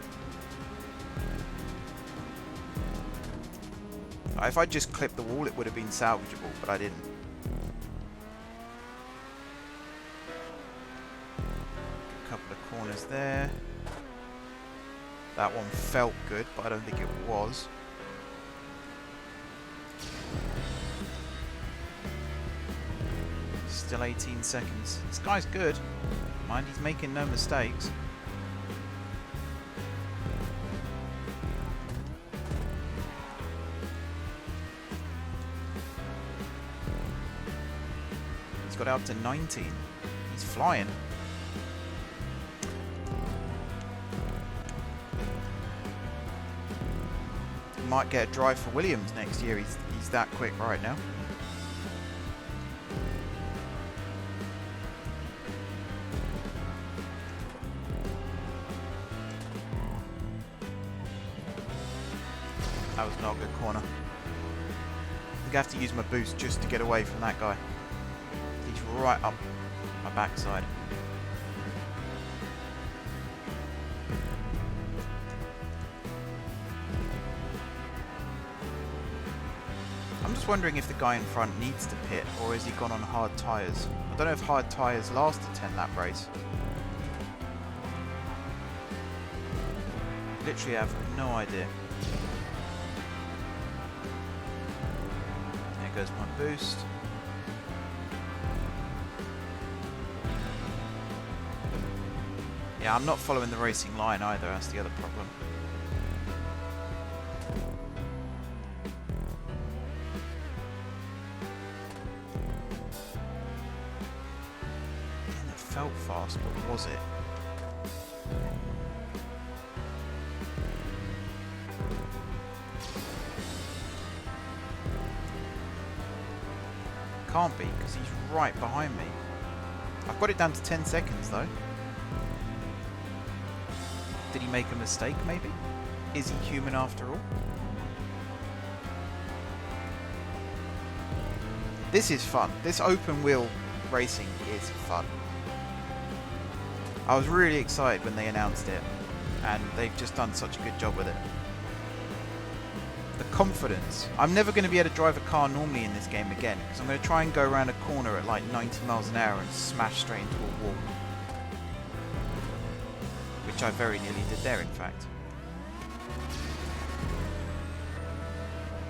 If I just clipped the wall, it would have been salvageable, but I didn't. A couple of corners there. That one felt good, but I don't think it was. Still 18 seconds. This guy's good. Mind, he's making no mistakes. He's got up to 19. He's flying. He might get a drive for Williams next year. He's that quick right now. That was not a good corner. I'm gonna have to use my boost just to get away from that guy. He's right up my backside. I'm just wondering if the guy in front needs to pit, or has he gone on hard tyres? I don't know if hard tyres last a 10-lap race. Literally have no idea. There goes my boost. Yeah, I'm not following the racing line either, that's the other problem. And it felt fast, but was it? Can't be, because he's right behind me. I've got it down to 10 seconds though. Did he make a mistake, maybe? Is he human after all? This is fun. This open wheel racing is fun. I was really excited when they announced it, and they've just done such a good job with it. The confidence. I'm never going to be able to drive a car normally in this game again, because I'm going to try and go around a corner at like 90 miles an hour and smash straight into a wall. Which I very nearly did there, in fact.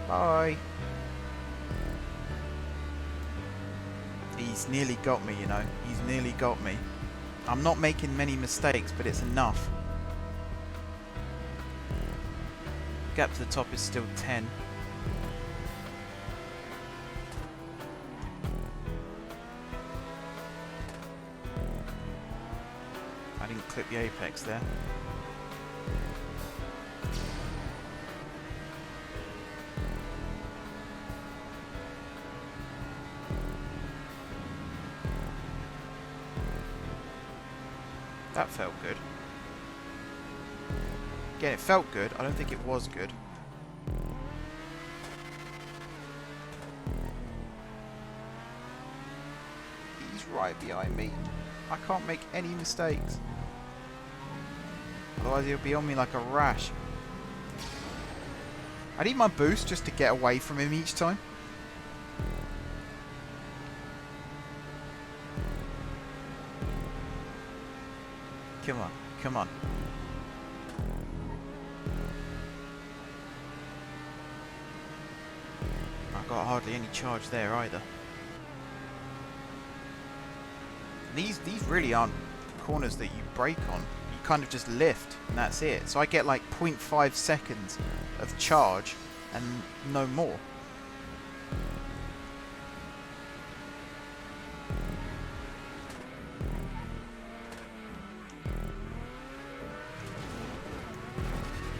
Bye. He's nearly got me, you know. He's nearly got me. I'm not making many mistakes, but it's enough. Gap to the top is still 10. I didn't clip the apex there. That felt good. Again, it felt good. I don't think it was good. He's right behind me. I can't make any mistakes. Otherwise he'll be on me like a rash. I need my boost just to get away from him each time. Come on, come on. I've got hardly any charge there either. These really aren't corners that you brake on. You kind of just lift and that's it. So I get like 0.5 seconds of charge and no more.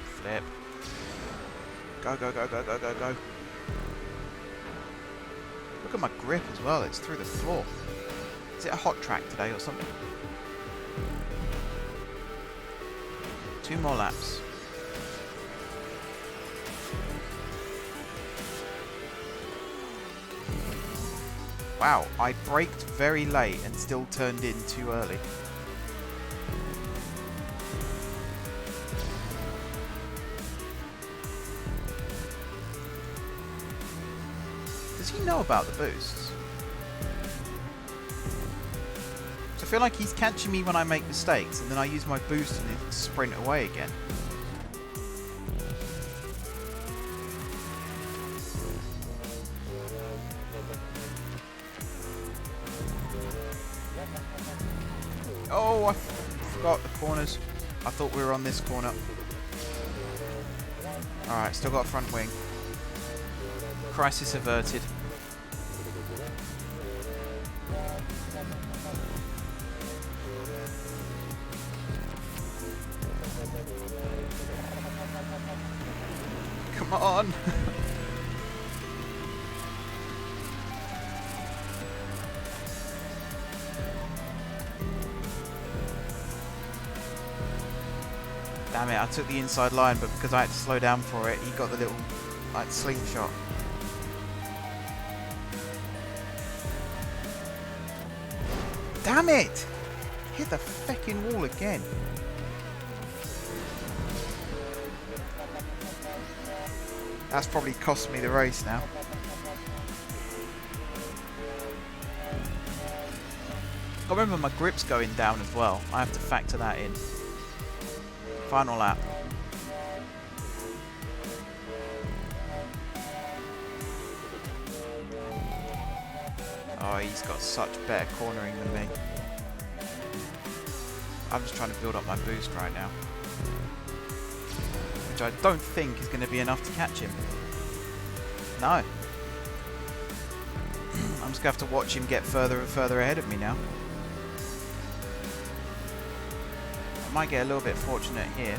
Flip. Go, go, go, go, go, go, go. Look at my grip as well, it's through the floor. Is it a hot track today or something? 2 more laps. Wow, I braked very late and still turned in too early. Does he know about the boosts? I feel like he's catching me when I make mistakes, and then I use my boost and it sprint away again. Oh, I forgot the corners. I thought we were on this corner. Alright, still got a front wing. Crisis averted. Come on! Damn it, I took the inside line, but because I had to slow down for it, he got the little, like, slingshot. Damn it! Hit the feckin' wall again. That's probably cost me the race now. I remember my grip's going down as well. I have to factor that in. Final lap. Oh, he's got such better cornering than me. I'm just trying to build up my boost right now. Which I don't think is going to be enough to catch him. No. I'm just going to have to watch him get further and further ahead of me now. I might get a little bit fortunate here.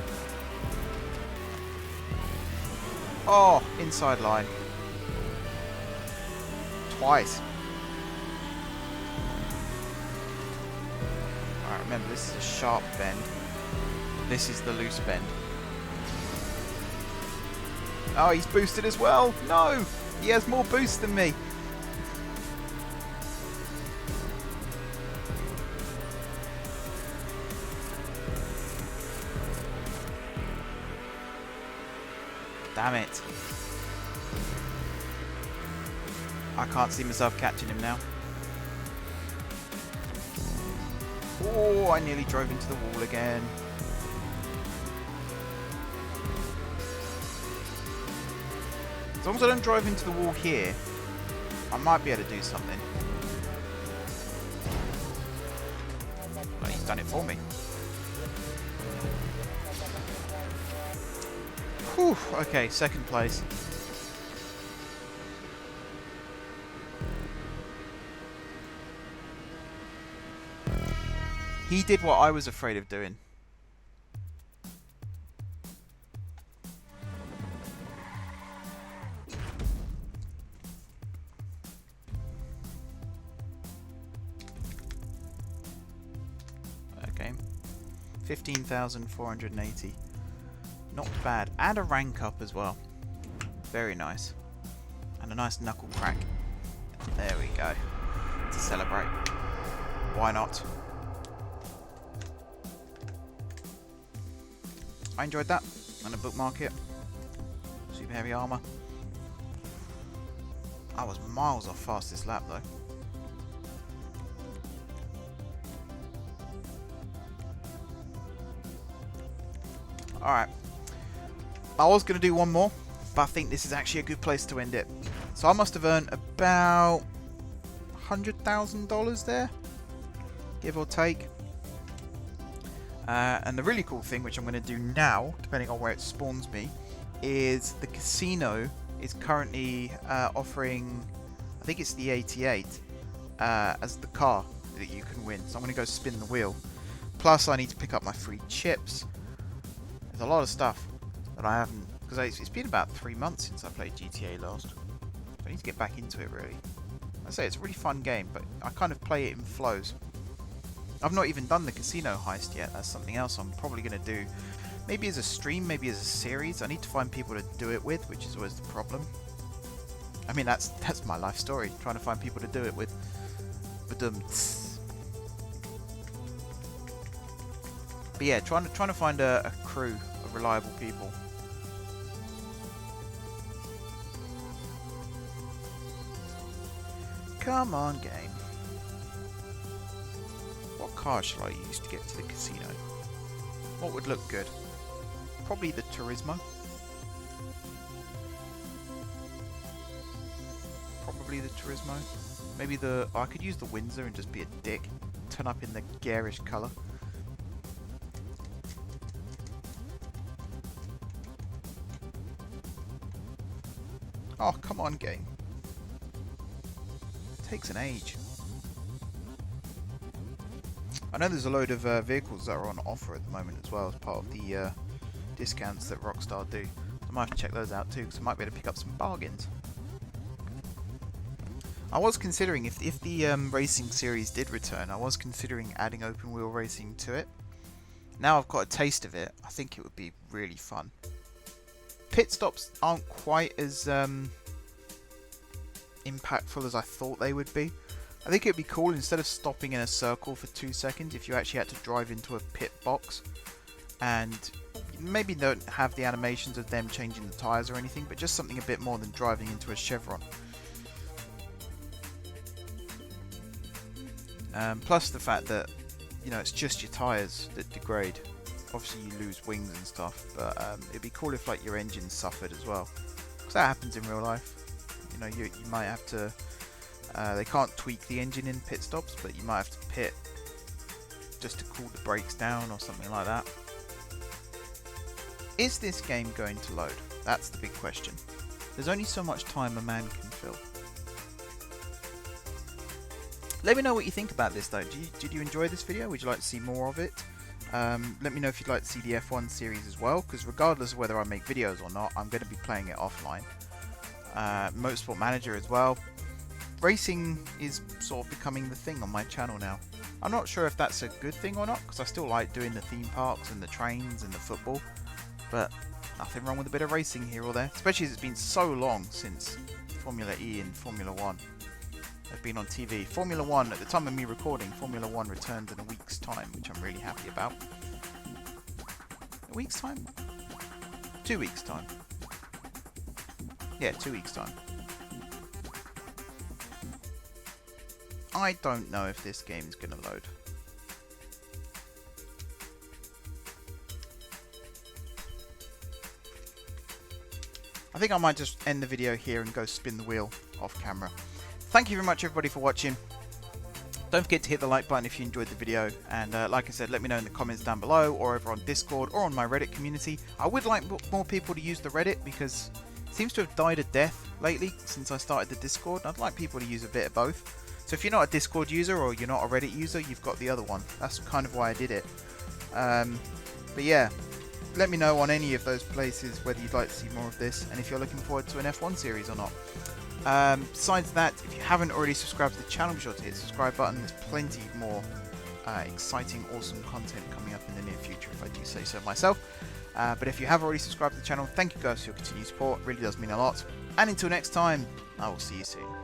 Oh, inside line. Twice. Alright, remember this is a sharp bend. This is the loose bend. Oh, he's boosted as well. No! He has more boost than me. Damn it. I can't see myself catching him now. Oh, I nearly drove into the wall again. As long as I don't drive into the wall here, I might be able to do something. Well, he's done it for me. Whew, okay, second place. He did what I was afraid of doing. Okay. 15,480. Not bad. And a rank up as well. Very nice. And a nice knuckle crack. There we go. To celebrate. Why not? I enjoyed that. I'm gonna bookmark it. Super heavy armor. I was miles off fastest lap though. Alright. I was going to do one more, but I think this is actually a good place to end it. So I must have earned about $100,000 there, give or take. And the really cool thing, which I'm going to do now, depending on where it spawns me, is the casino is currently offering, I think it's the 88, as the car that you can win. So I'm going to go spin the wheel. Plus I need to pick up my free chips. There's a lot of stuff that I haven't, because it's been about 3 months since I played GTA last. So I need to get back into it really. I say it's a really fun game, but I kind of play it in flows. I've not even done the casino heist yet. That's something else I'm probably going to do. Maybe as a stream, maybe as a series. I need to find people to do it with, which is always the problem. I mean, that's my life story, trying to find people to do it with. But yeah, trying to find a crew of reliable people. Come on, game. What car shall I use to get to the casino? What would look good? Probably the Turismo. Probably the Turismo. Maybe the... Oh, I could use the Windsor and just be a dick. Turn up in the garish colour. Oh, come on, game. It takes an age. I know there's a load of vehicles that are on offer at the moment as well as part of the discounts that Rockstar do. I might have to check those out too, because I might be able to pick up some bargains. I was considering, if the racing series did return, I was considering adding open wheel racing to it. Now I've got a taste of it, I think it would be really fun. Pit stops aren't quite as impactful as I thought they would be. I think it would be cool, instead of stopping in a circle for 2 seconds, if you actually had to drive into a pit box and maybe don't have the animations of them changing the tyres or anything, but just something a bit more than driving into a chevron. Plus the fact that, you know, it's just your tyres that degrade. Obviously you lose wings and stuff, but it'd be cool if like your engine suffered as well, because that happens in real life. You know, you might have to, they can't tweak the engine in pit stops, but you might have to pit just to cool the brakes down or something like that. Is this game going to load? That's the big question. There's only so much time a man can fill. Let me know what you think about this though. Did you enjoy this video? Would you like to see more of it? Let me know if you'd like to see the F1 series as well, because regardless of whether I make videos or not, I'm going to be playing it offline. Motorsport Manager as well. Racing is sort of becoming the thing on my channel now. I'm not sure if that's a good thing or not, because I still like doing the theme parks and the trains and the football, but nothing wrong with a bit of racing here or there, especially as it's been so long since Formula E and Formula 1 have been on TV. Formula 1, at the time of me recording, Formula 1 returns in a week's time, which I'm really happy about. A week's time? 2 weeks' time. Yeah, 2 weeks' time. I don't know if this game is going to load. I think I might just end the video here and go spin the wheel off camera. Thank you very much everybody for watching. Don't forget to hit the like button if you enjoyed the video, and like I said, let me know in the comments down below or over on Discord or on my Reddit community. I would like more people to use the Reddit, because it seems to have died a death lately since I started the Discord. I'd like people to use a bit of both. So if you're not a Discord user or you're not a Reddit user, you've got the other one. That's kind of why I did it. But yeah, let me know on any of those places whether you'd like to see more of this, and if you're looking forward to an F1 series or not. Besides that, if you haven't already subscribed to the channel, be sure to hit the subscribe button. There's plenty more exciting, awesome content coming up in the near future, if I do say so myself. But if you have already subscribed to the channel, thank you guys for your continued support. It really does mean a lot. And until next time, I will see you soon.